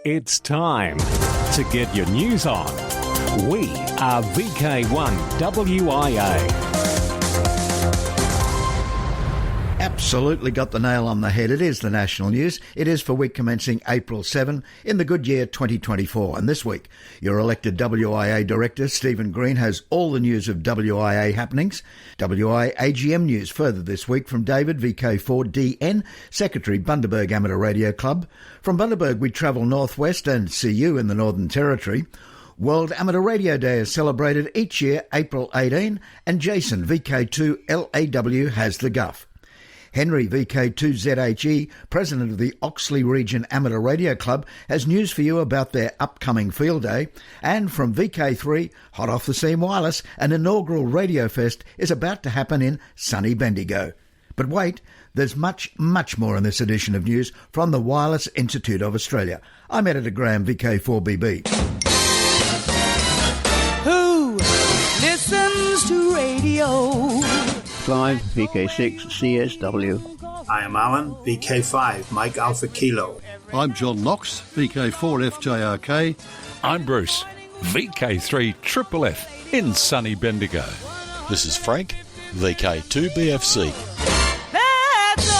It's time to get your news on. We are VK1WIA. Absolutely got the nail on the head. It is the national news. It is for week commencing April 7 in the good year 2024. And this week, your elected WIA Director, Stephen Green, has all the news of WIA happenings. WIA AGM news further this week from David, VK4DN, Secretary, Bundaberg Amateur Radio Club. From Bundaberg, we travel northwest and see you in the Northern Territory. World Amateur Radio Day is celebrated each year, April 18, and Jason, VK2LAW, has the guff. Henry, VK2ZHE, President of the Oxley Region Amateur Radio Club, has news for you about their upcoming field day. And from VK3, hot off the seam wireless, an inaugural Radio Fest is about to happen in sunny Bendigo. But wait, there's much, much more in this edition of news from the Wireless Institute of Australia. I'm Editor Graham, VK4BB. Who listens to radio? Clive, VK6, CSW. I am Alan, VK5, Mike Alpha Kilo. I'm John Knox, VK4 FJRK. I'm Bruce, VK3 Triple F in sunny Bendigo. This is Frank, VK2 BFC. That's all!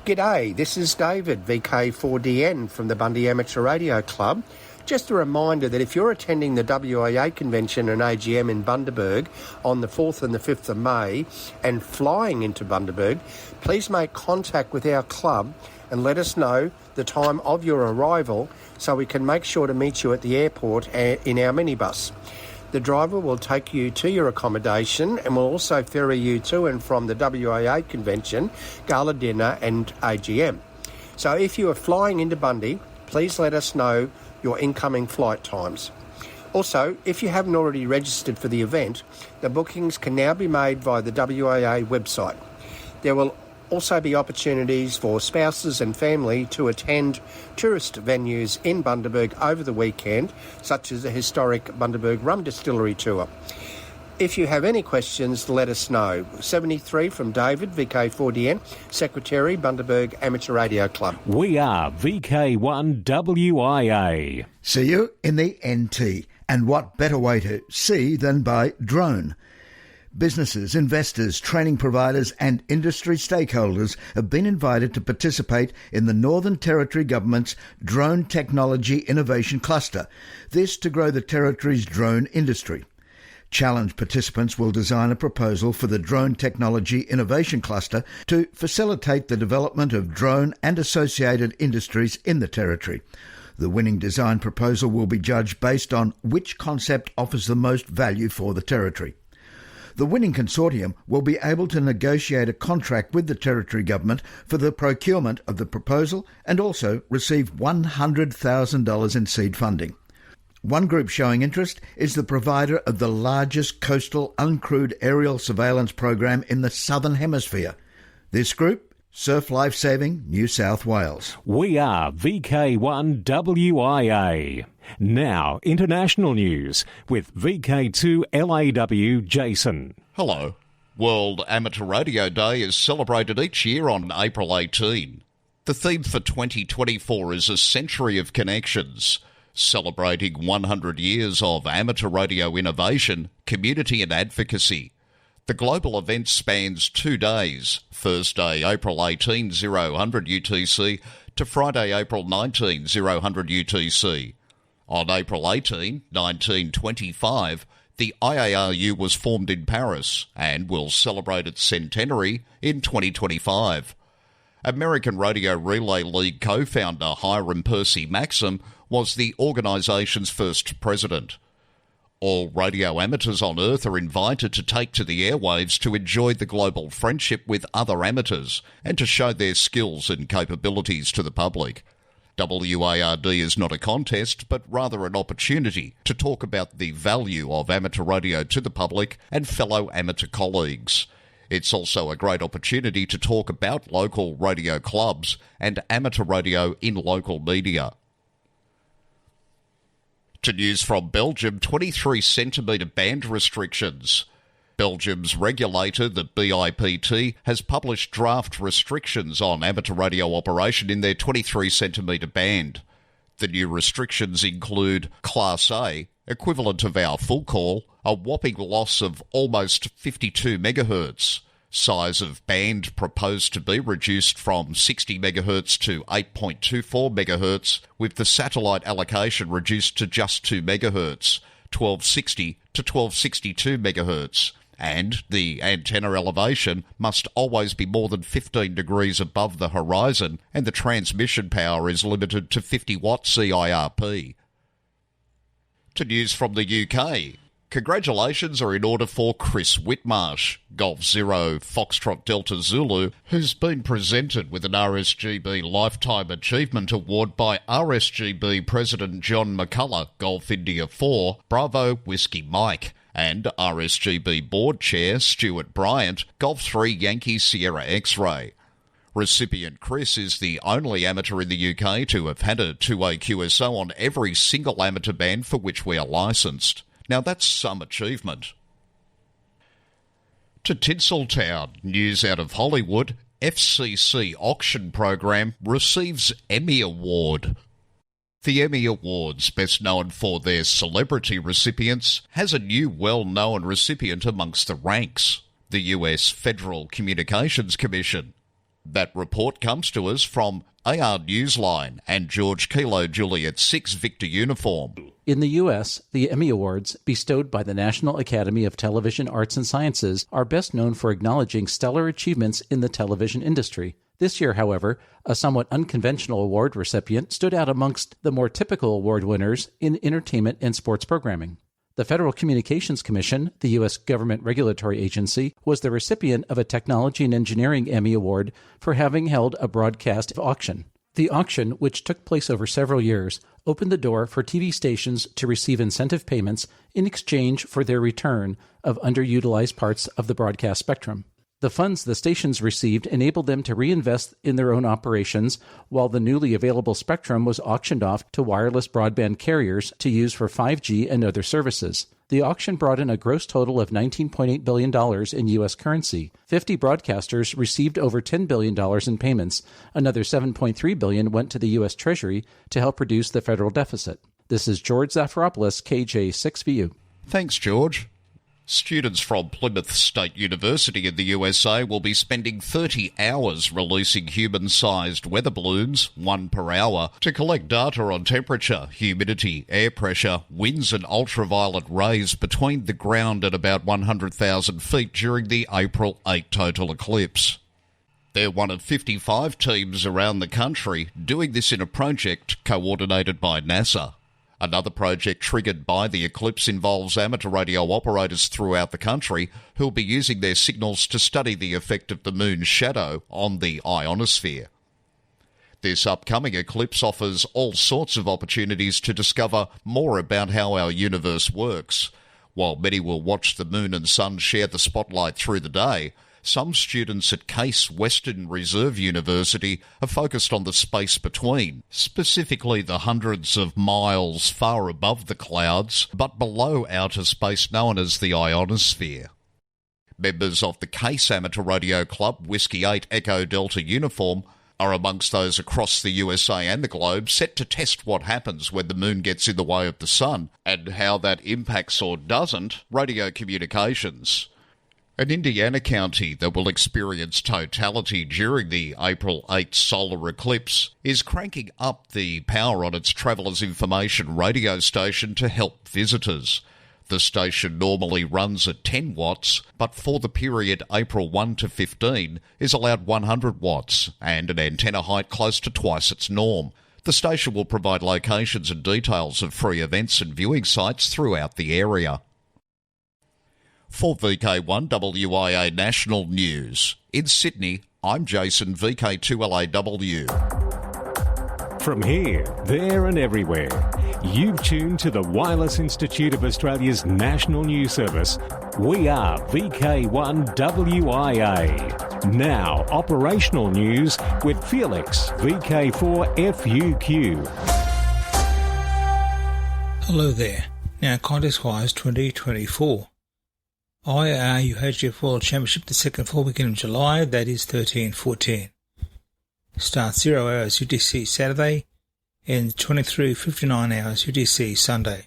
G'day, this is David, VK4DN from the Bundy Amateur Radio Club. Just a reminder that if you're attending the WIA convention and AGM in Bundaberg on the 4th and the 5th of May and flying into Bundaberg, please make contact with our club and let us know the time of your arrival so we can make sure to meet you at the airport in our minibus. The driver will take you to your accommodation and will also ferry you to and from the WIA convention, gala dinner and AGM. So if you are flying into Bundy, please let us know your incoming flight times. Also, if you haven't already registered for the event, the bookings can now be made via the WIA website. There will also be opportunities for spouses and family to attend tourist venues in Bundaberg over the weekend, such as the historic Bundaberg Rum Distillery Tour. If you have any questions, let us know. 73 from David, VK4DN, Secretary, Bundaberg Amateur Radio Club. We are VK1WIA. See you in the NT. And what better way to see than by drone? Businesses, investors, training providers and industry stakeholders have been invited to participate in the Northern Territory Government's Drone Technology Innovation Cluster, this to grow the Territory's drone industry. Challenge participants will design a proposal for the Drone Technology Innovation Cluster to facilitate the development of drone and associated industries in the Territory. The winning design proposal will be judged based on which concept offers the most value for the Territory. The winning consortium will be able to negotiate a contract with the Territory Government for the procurement of the proposal and also receive $100,000 in seed funding. One group showing interest is the provider of the largest coastal uncrewed aerial surveillance program in the Southern Hemisphere. This group, Surf Life Saving New South Wales. We are VK1WIA. Now, international news with VK2LAW Jason. Hello. World Amateur Radio Day is celebrated each year on April 18. The theme for 2024 is A Century of Connections, celebrating 100 years of amateur radio innovation, community and advocacy. The global event spans 2 days, Thursday, April 18, 0000 UTC, to Friday, April 19, 0000 UTC. On April 18, 1925, the IARU was formed in Paris and will celebrate its centenary in 2025. American Radio Relay League co-founder Hiram Percy Maxim was the organisation's first president. All radio amateurs on Earth are invited to take to the airwaves to enjoy the global friendship with other amateurs and to show their skills and capabilities to the public. WARD is not a contest, but rather an opportunity to talk about the value of amateur radio to the public and fellow amateur colleagues. It's also a great opportunity to talk about local radio clubs and amateur radio in local media. To news from Belgium, 23 centimetre band restrictions. Belgium's regulator, the BIPT, has published draft restrictions on amateur radio operation in their 23-centimetre band. The new restrictions include Class A, equivalent of our full call, a whopping loss of almost 52 megahertz. Size of band proposed to be reduced from 60 megahertz to 8.24 megahertz, with the satellite allocation reduced to just 2 megahertz, 1260 to 1262 megahertz. And the antenna elevation must always be more than 15 degrees above the horizon, and the transmission power is limited to 50 watts CIRP. To news from the UK. Congratulations are in order for Chris Whitmarsh, Golf Zero Foxtrot Delta Zulu, who's been presented with an RSGB Lifetime Achievement Award by RSGB President John McCullough, Golf India 4, Bravo Whiskey Mike, and RSGB Board Chair Stuart Bryant, Golf 3 Yankee Sierra X-Ray. Recipient Chris is the only amateur in the UK to have had a 2A QSO on every single amateur band for which we are licensed. Now that's some achievement. To Tinseltown, news out of Hollywood, FCC auction program receives Emmy Award. The Emmy Awards, best known for their celebrity recipients, has a new well-known recipient amongst the ranks, the US Federal Communications Commission. That report comes to us from AR Newsline and George Kilo Juliet 6 Victor Uniform. In the U.S., the Emmy Awards, bestowed by the National Academy of Television Arts and Sciences, are best known for acknowledging stellar achievements in the television industry. This year, however, a somewhat unconventional award recipient stood out amongst the more typical award winners in entertainment and sports programming. The Federal Communications Commission, the U.S. government regulatory agency, was the recipient of a Technology and Engineering Emmy Award for having held a broadcast auction. The auction, which took place over several years, opened the door for TV stations to receive incentive payments in exchange for their return of underutilized parts of the broadcast spectrum. The funds the stations received enabled them to reinvest in their own operations, while the newly available spectrum was auctioned off to wireless broadband carriers to use for 5G and other services. The auction brought in a gross total of $19.8 billion in U.S. currency. 50 broadcasters received over $10 billion in payments. Another $7.3 billion went to the U.S. Treasury to help reduce the federal deficit. This is George Zafiropoulos, KJ6VU. Thanks, George. Students from Plymouth State University in the USA will be spending 30 hours releasing human-sized weather balloons, 1 per hour, to collect data on temperature, humidity, air pressure, winds and ultraviolet rays between the ground and about 100,000 feet during the April 8 total eclipse. They're one of 55 teams around the country doing this in a project coordinated by NASA. Another project triggered by the eclipse involves amateur radio operators throughout the country who'll be using their signals to study the effect of the moon's shadow on the ionosphere. This upcoming eclipse offers all sorts of opportunities to discover more about how our universe works. While many will watch the moon and sun share the spotlight through the day, some students at Case Western Reserve University are focused on the space between, specifically the hundreds of miles far above the clouds, but below outer space known as the ionosphere. Members of the Case Amateur Radio Club Whiskey 8 Echo Delta Uniform are amongst those across the USA and the globe set to test what happens when the moon gets in the way of the sun and how that impacts or doesn't radio communications. An Indiana county that will experience totality during the April 8 solar eclipse is cranking up the power on its Travelers Information radio station to help visitors. The station normally runs at 10 watts, but for the period April 1 to 15 is allowed 100 watts and an antenna height close to twice its norm. The station will provide locations and details of free events and viewing sites throughout the area. For VK1WIA National News, in Sydney, I'm Jason, VK2LAW. From here, there and everywhere, you've tuned to the Wireless Institute of Australia's national news service. We are VK1WIA. Now, operational news with Felix, VK4FUQ. Hello there. Now, contest-wise 2024. IRUHF World Championship the second full weekend of July, that is 13-14. Starts 0 hours UTC Saturday, ends 23:59 hours UTC Sunday.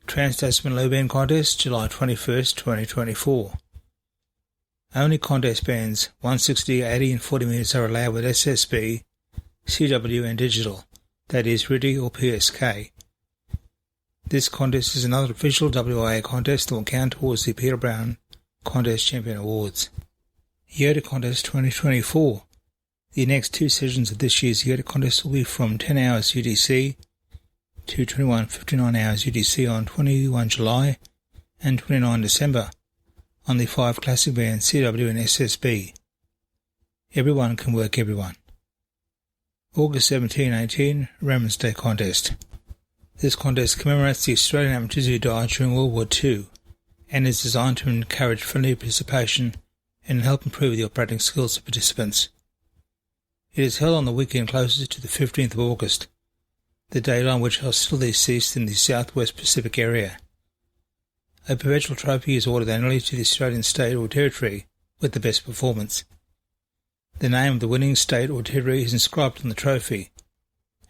Trans-Tasman Low Band Contest, July 21st, 2024. Only contest bands 160, 80 and 40 metres are allowed with SSB, CW and digital, that is RIDI or PSK. This contest is another official WIA contest that will count towards the Peter Brown Contest Champion Awards. Yoda Contest 2024. The next two sessions of this year's Yoda Contest will be from 10 hours UTC to 21:59 hours UTC on 21 July and 29 December on the 5 classic bands CW and SSB. Everyone can work everyone. August 17-18 Remembrance Day Contest. This contest commemorates the Australian amateurs who died during World War II and is designed to encourage friendly participation and help improve the operating skills of participants. It is held on the weekend closest to the 15th of August, the date on which hostilities ceased in the Southwest Pacific area. A perpetual trophy is awarded annually to the Australian state or territory with the best performance. The name of the winning state or territory is inscribed on the trophy,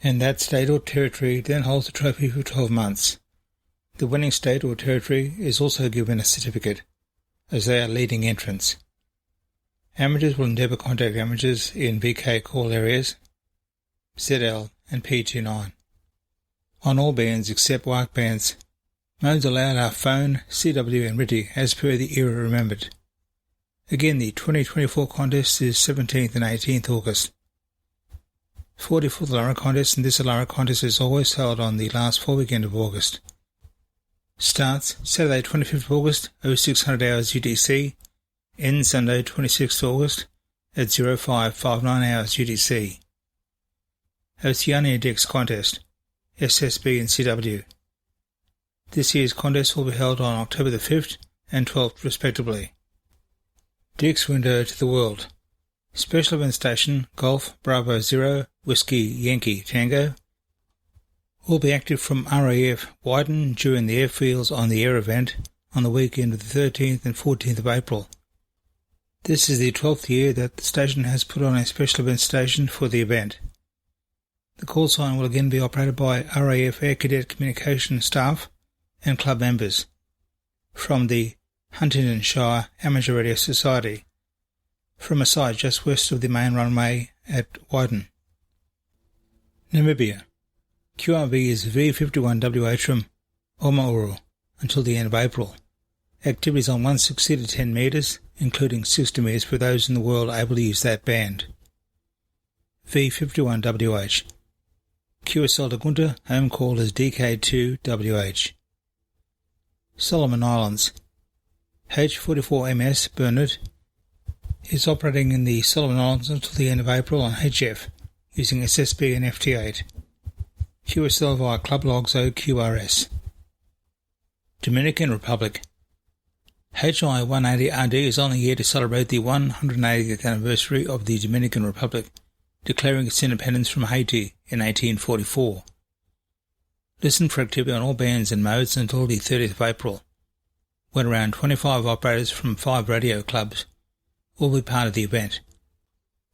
and that state or territory then holds the trophy for 12 months. The winning state or territory is also given a certificate, as they are leading entrants. Amateurs will endeavour contact amateurs in VK call areas, ZL and P29. On all bands except WIA bands, modes allowed are phone, CW and RIDI as per the era remembered. Again, the 2024 contest is 17th and 18th August. 44th Alara contest, and this Alara contest is always held on the last full weekend of August. Starts Saturday 25th August, 0600 hours UTC, ends Sunday 26th August at 0559 hours UTC. Oceania Dex Contest, SSB and CW. This year's contest will be held on October the 5th and 12th respectively. Dick's Window to the World. Special Event Station Golf Bravo 0 Whiskey Yankee Tango will be active from RAF Wyden during the airfields on the air event on the weekend of the 13th and 14th of April. This is the 12th year that the station has put on a special event station for the event. The call sign will again be operated by RAF Air Cadet Communication staff and club members from the Huntingdon Shire Amateur Radio Society, from a site just west of the main runway at Wyden. Namibia. QRV is V51WH from Omauru until the end of April. Activities on 160 to 10 metres, including 60 metres for those in the world able to use that band. V51WH. QSL Lagunta, home call is DK2WH. Solomon Islands. H44MS Bernard is operating in the Solomon Islands until the end of April on HF, using SSB and FT8. QSL via Club Logs OQRS. Dominican Republic. HI-180RD is on the air to celebrate the 180th anniversary of the Dominican Republic, declaring its independence from Haiti in 1844. Listen for activity on all bands and modes until the 30th of April, when around 25 operators from 5 radio clubs will be part of the event.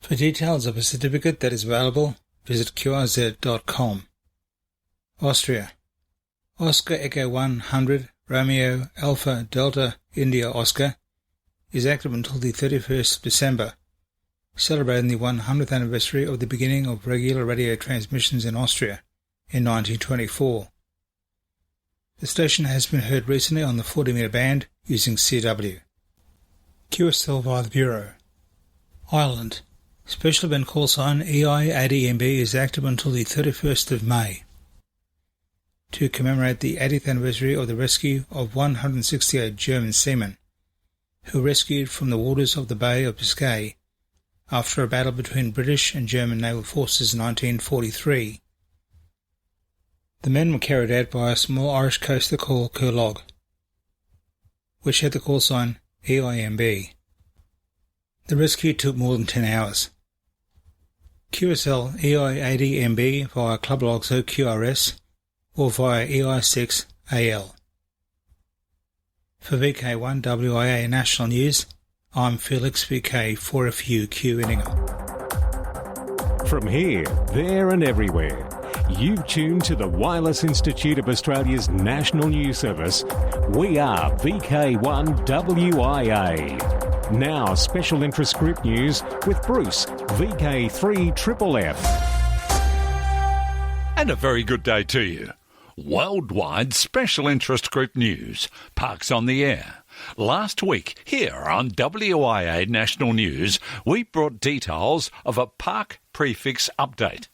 For details of a certificate that is available, visit qrz.com. Austria. Oscar Echo 100 Romeo Alpha Delta India Oscar is active until the 31st of December, celebrating the 100th anniversary of the beginning of regular radio transmissions in Austria in 1924. The station has been heard recently on the 40-metre band using CW. QSL via the Bureau. Ireland. Special event call sign EI80MB is active until the 31st of May to commemorate the 80th anniversary of the rescue of 168 German seamen who rescued from the waters of the Bay of Biscay after a battle between British and German naval forces in 1943. The men were carried out by a small Irish coaster called Curlog, which had the call sign EIMB. The rescue took more than 10 hours. QSL EI80MB via Club Logs OQRS or via EI6AL. For VK1WIA National News, I'm Felix VK4FUQ Inningham. From here, there and everywhere, you've tuned to the Wireless Institute of Australia's National News Service. We are VK1WIA. Now, special interest group news with Bruce, VK3FFF. And a very good day to you. Worldwide special interest group news. Parks on the Air. Last week, here on WIA National News, we brought details of a park prefix update.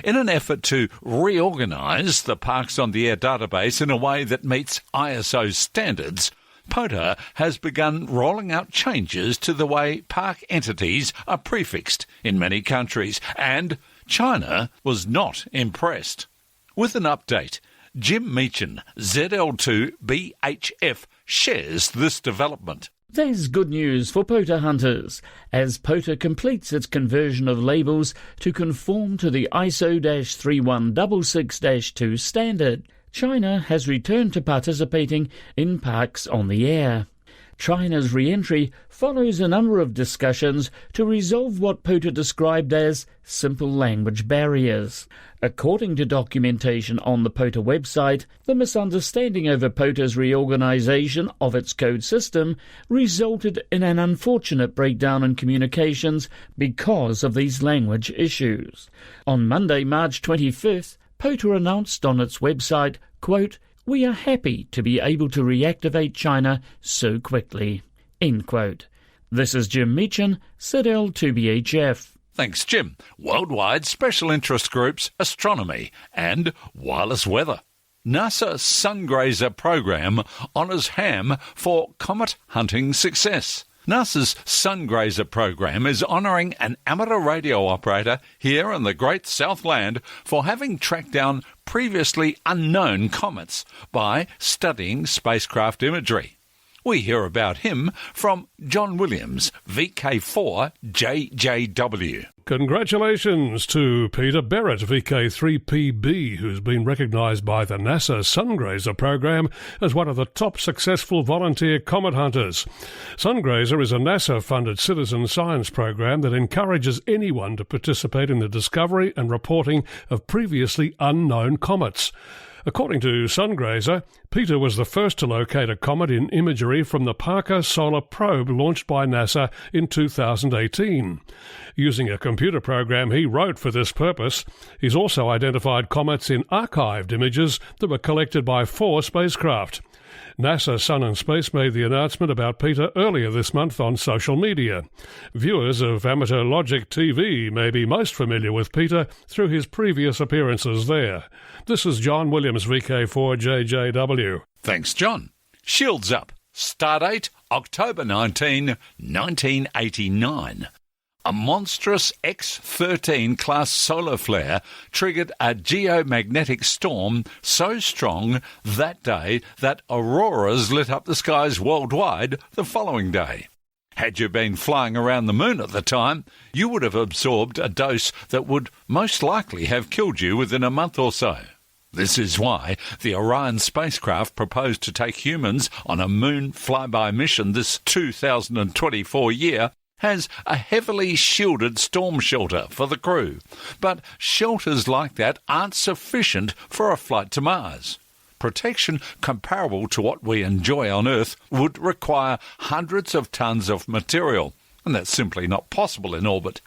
In an effort to reorganise the Parks on the Air database in a way that meets ISO standards, POTA has begun rolling out changes to the way park entities are prefixed in many countries, and China was not impressed. With an update, Jim Meechan, ZL2BHF, shares this development. There's good news for POTA hunters, as POTA completes its conversion of labels to conform to the ISO-3166-2 standard. China has returned to participating in Parks on the Air. China's re-entry follows a number of discussions to resolve what POTA described as simple language barriers. According to documentation on the POTA website, the misunderstanding over POTA's reorganisation of its code system resulted in an unfortunate breakdown in communications because of these language issues. On Monday, March 25th, POTA announced on its website, quote, "We are happy to be able to reactivate China so quickly." End quote. This is Jim Meechan, ZL2BHF. Thanks, Jim. Worldwide special interest groups, astronomy and wireless weather. NASA Sungrazer program honours ham for comet hunting success. NASA's Sungrazer program is honouring an amateur radio operator here in the Great Southland for having tracked down previously unknown comets by studying spacecraft imagery. We hear about him from John Williams, VK4JJW. Congratulations to Peter Barrett, VK3PB, who's been recognised by the NASA Sungrazer program as one of the top successful volunteer comet hunters. Sungrazer is a NASA-funded citizen science program that encourages anyone to participate in the discovery and reporting of previously unknown comets. According to Sungrazer, Peter was the first to locate a comet in imagery from the Parker Solar Probe launched by NASA in 2018. Using a computer program he wrote for this purpose, he's also identified comets in archived images that were collected by 4 spacecraft. NASA Sun and Space made the announcement about Peter earlier this month on social media. Viewers of Amateur Logic TV may be most familiar with Peter through his previous appearances there. This is John Williams, VK4JJW. Thanks, John. Shields up. Stardate, October 19, 1989. A monstrous X-13 class solar flare triggered a geomagnetic storm so strong that day that auroras lit up the skies worldwide the following day. Had you been flying around the moon at the time, you would have absorbed a dose that would most likely have killed you within a month or so. This is why the Orion spacecraft proposed to take humans on a moon flyby mission this 2024 year has a heavily shielded storm shelter for the crew. But shelters like that aren't sufficient for a flight to Mars. Protection comparable to what we enjoy on Earth would require hundreds of tons of material, and that's simply not possible in orbit.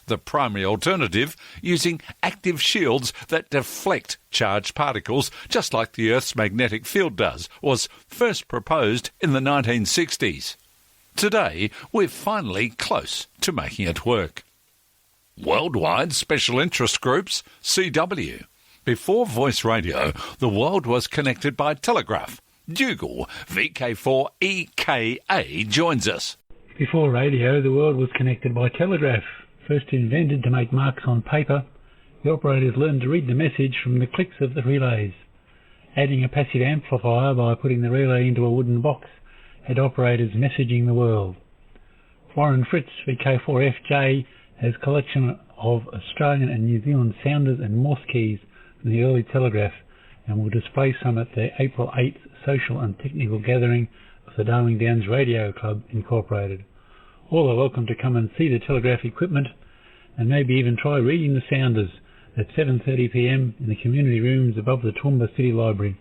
The primary alternative, using active shields that deflect charged particles, just like the Earth's magnetic field does, was first proposed in the 1960s. Today, we're finally close to making it work. Worldwide Special Interest Groups, CW. Before voice radio, the world was connected by telegraph. Dougal, VK4EKA, joins us. Before radio, the world was connected by telegraph. First invented to make marks on paper, the operators learned to read the message from the clicks of the relays. Adding a passive amplifier by putting the relay into a wooden box had operators messaging the world. Warren Fritz, VK4FJ, has a collection of Australian and New Zealand sounders and Morse keys from the early telegraph and will display some at the April 8th social and technical gathering of the Darling Downs Radio Club Incorporated. All are welcome to come and see the telegraph equipment and maybe even try reading the sounders at 7:30 p.m. in the community rooms above the Toowoomba City Library.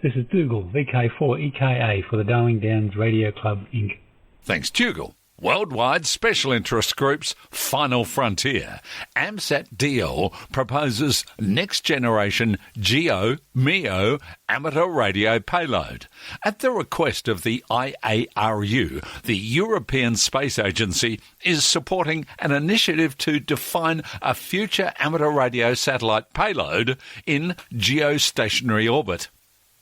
This is Dougal, VK1WIA for the Darling Downs Radio Club Inc. Thanks, Dougal. Worldwide Special Interest Group's Final Frontier, AMSAT-DL proposes next-generation GEO-MEO amateur radio payload. At the request of the IARU, the European Space Agency is supporting an initiative to define a future amateur radio satellite payload in geostationary orbit.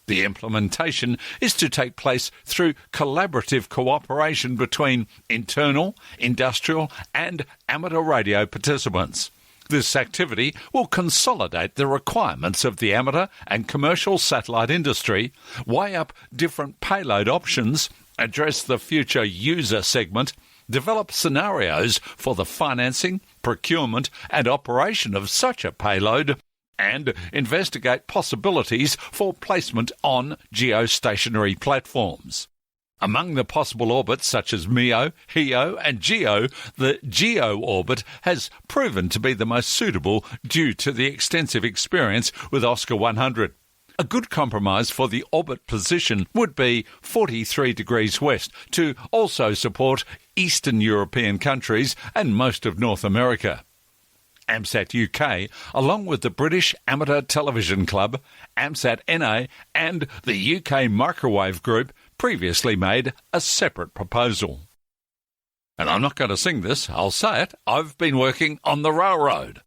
The implementation is to take place through collaborative cooperation between internal, industrial and amateur radio participants. This activity will consolidate the requirements of the amateur and commercial satellite industry, weigh up different payload options, address the future user segment, develop scenarios for the financing, procurement and operation of such a payload, and investigate possibilities for placement on geostationary platforms. Among the possible orbits such as MEO, HEO and GEO, the GEO orbit has proven to be the most suitable due to the extensive experience with Oscar 100. A good compromise for the orbit position would be 43 degrees west to also support Eastern European countries and most of North America. AMSAT UK, along with the British Amateur Television Club, AMSAT NA and the UK Microwave Group previously made a separate proposal. And I'm not going to sing this, I'll say it, I've been working on the railroad.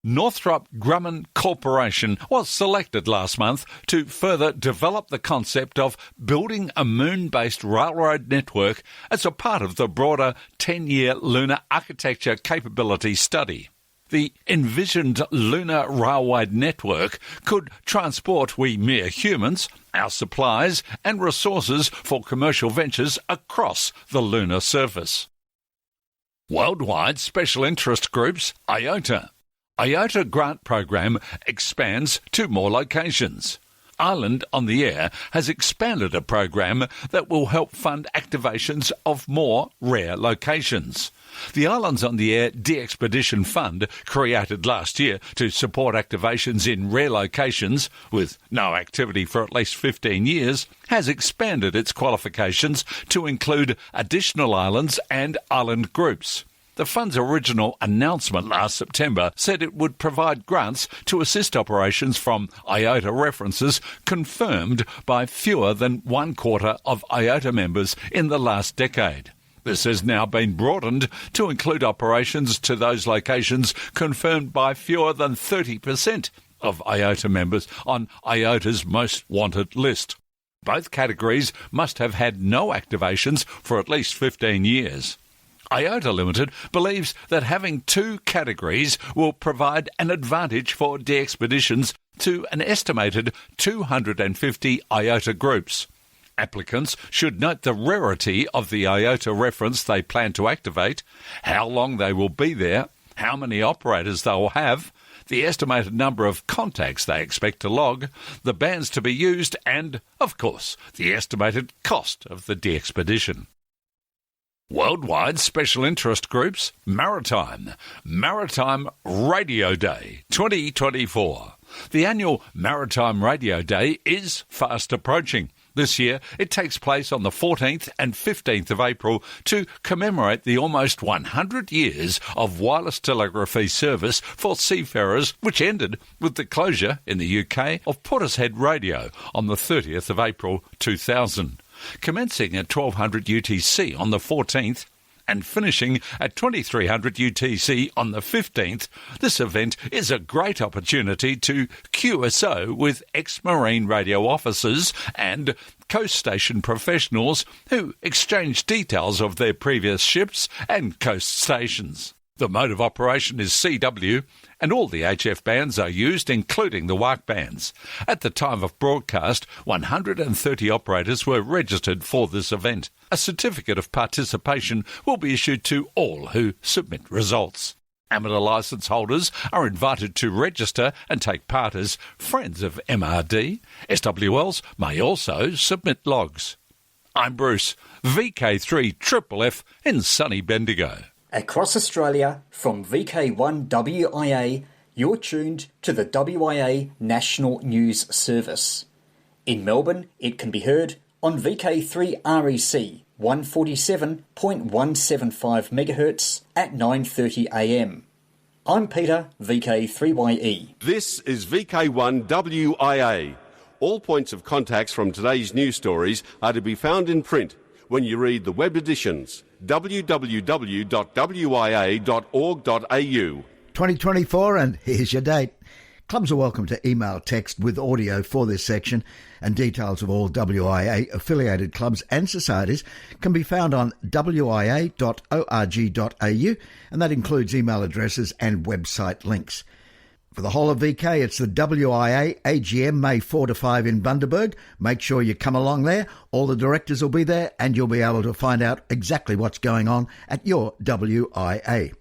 Northrop Grumman Corporation was selected last month to further develop the concept of building a moon-based railroad network as a part of the broader 10-year lunar architecture capability study. The envisioned lunar railway network could transport we mere humans, our supplies and resources for commercial ventures across the lunar surface. Worldwide Special Interest Groups IOTA. IOTA grant program expands to more locations. Ireland on the Air has expanded a program that will help fund activations of more rare locations. The Islands on the Air De-Expedition Fund, created last year to support activations in rare locations with no activity for at least 15 years, has expanded its qualifications to include additional islands and island groups. The fund's original announcement last September said it would provide grants to assist operations from IOTA references confirmed by fewer than 1/4 of IOTA members in the last decade. This has now been broadened to include operations to those locations confirmed by fewer than 30% of IOTA members on IOTA's most wanted list. Both categories must have had no activations for at least 15 years. IOTA Limited believes that having two categories will provide an advantage for de-expeditions to an estimated 250 IOTA groups. Applicants should note the rarity of the IOTA reference they plan to activate, how long they will be there, how many operators they will have, the estimated number of contacts they expect to log, the bands to be used and, of course, the estimated cost of the de-expedition. Worldwide Special Interest Groups Maritime Radio Day 2024. The annual Maritime Radio Day is fast approaching. This year, it takes place on the 14th and 15th of April to commemorate the almost 100 years of wireless telegraphy service for seafarers, which ended with the closure in the UK of Portishead Radio on the 30th of April 2000. Commencing at 1200 UTC on the 14th and finishing at 2300 UTC on the 15th, this event is a great opportunity to QSO with ex-marine radio officers and coast station professionals who exchange details of their previous ships and coast stations. The mode of operation is CW, and all the HF bands are used, including the WARC bands. At the time of broadcast, 130 operators were registered for this event. A certificate of participation will be issued to all who submit results. Amateur licence holders are invited to register and take part as friends of MRD. SWLs may also submit logs. I'm Bruce, VK3FFF in sunny Bendigo. Across Australia, from VK1WIA, you're tuned to the WIA National News Service. In Melbourne, it can be heard on VK3REC 147.175 MHz at 9:30am. I'm Peter, VK3YE. This is VK1WIA. All points of contacts from today's news stories are to be found in print when you read the web editions www.wia.org.au. 2024, and here's your date. Clubs are welcome to email text with audio for this section, and details of all WIA affiliated clubs and societies can be found on wia.org.au, and that includes email addresses and website links. For the whole of VK, it's the WIA AGM May 4 to 5 in Bundaberg. Make sure you come along there. All the directors will be there, and you'll be able to find out exactly what's going on at your WIA.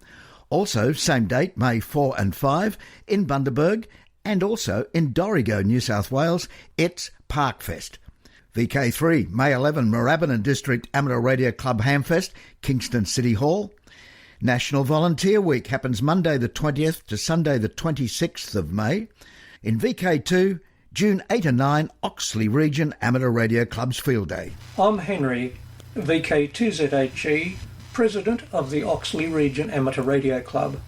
Also, same date, May 4 and 5 in Bundaberg, and also in Dorrigo, New South Wales, it's Parkfest. VK3, May 11, Moorabbin District Amateur Radio Club Hamfest, Kingston City Hall. National Volunteer Week happens Monday the 20th to Sunday the 26th of May. In VK2, June 8 and 9, Oxley Region Amateur Radio Club's Field Day. I'm Henry, VK2ZHE, President of the Oxley Region Amateur Radio Club.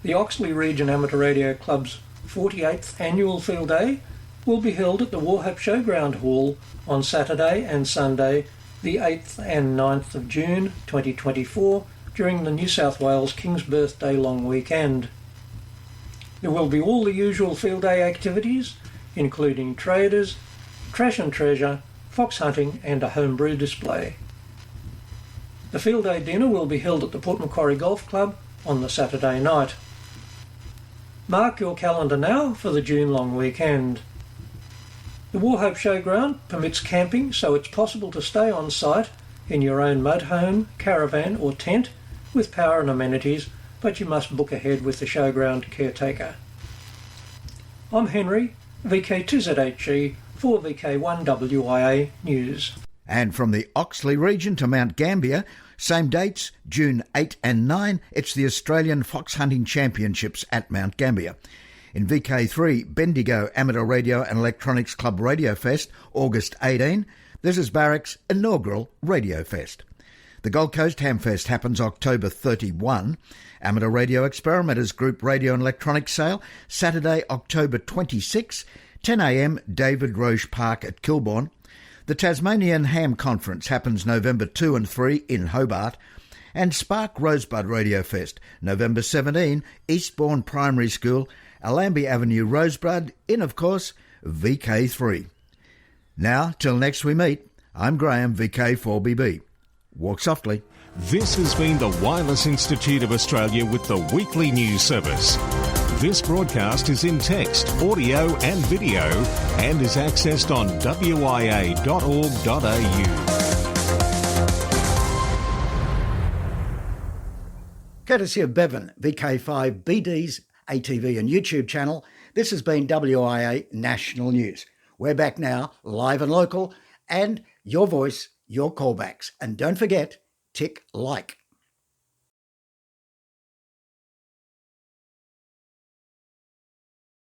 The Oxley Region Amateur Radio Club's 48th Annual Field Day will be held at the Warhap Showground Hall on Saturday and Sunday, the 8th and 9th of June 2024, during the New South Wales King's Birthday long weekend. There will be all the usual field day activities, including traders, trash and treasure, fox hunting and a homebrew display. The field day dinner will be held at the Port Macquarie Golf Club on the Saturday night. Mark your calendar now for the June long weekend. The Warhope Showground permits camping, so it's possible to stay on site in your own motorhome, caravan or tent with power and amenities, but you must book ahead with the showground caretaker. I'm Henry, VK2ZHE for VK1WIA News. And from the Oxley region to Mount Gambier, same dates, June 8 and 9, it's the Australian Fox Hunting Championships at Mount Gambier. In VK3, Bendigo Amateur Radio and Electronics Club Radio Fest, August 18, this is Barrack's inaugural Radio Fest. The Gold Coast Hamfest happens October 31. Amateur Radio Experimenters Group Radio and Electronics Sale, Saturday, October 26, 10am, David Roche Park at Kilbourne. The Tasmanian Ham Conference happens November 2 and 3 in Hobart. And Spark Rosebud Radio Fest, November 17, Eastbourne Primary School, Allambie Avenue, Rosebud, in, of course, VK3. Now, till next we meet, I'm Graham, VK4BB. Walk softly. This has been the Wireless Institute of Australia with the weekly news service. This broadcast is in text, audio and video and is accessed on wia.org.au. Courtesy of Bevan, VK5BD's ATV and YouTube channel, this has been WIA National News. We're back now, live and local, and your voice, your callbacks. And don't forget, tick like.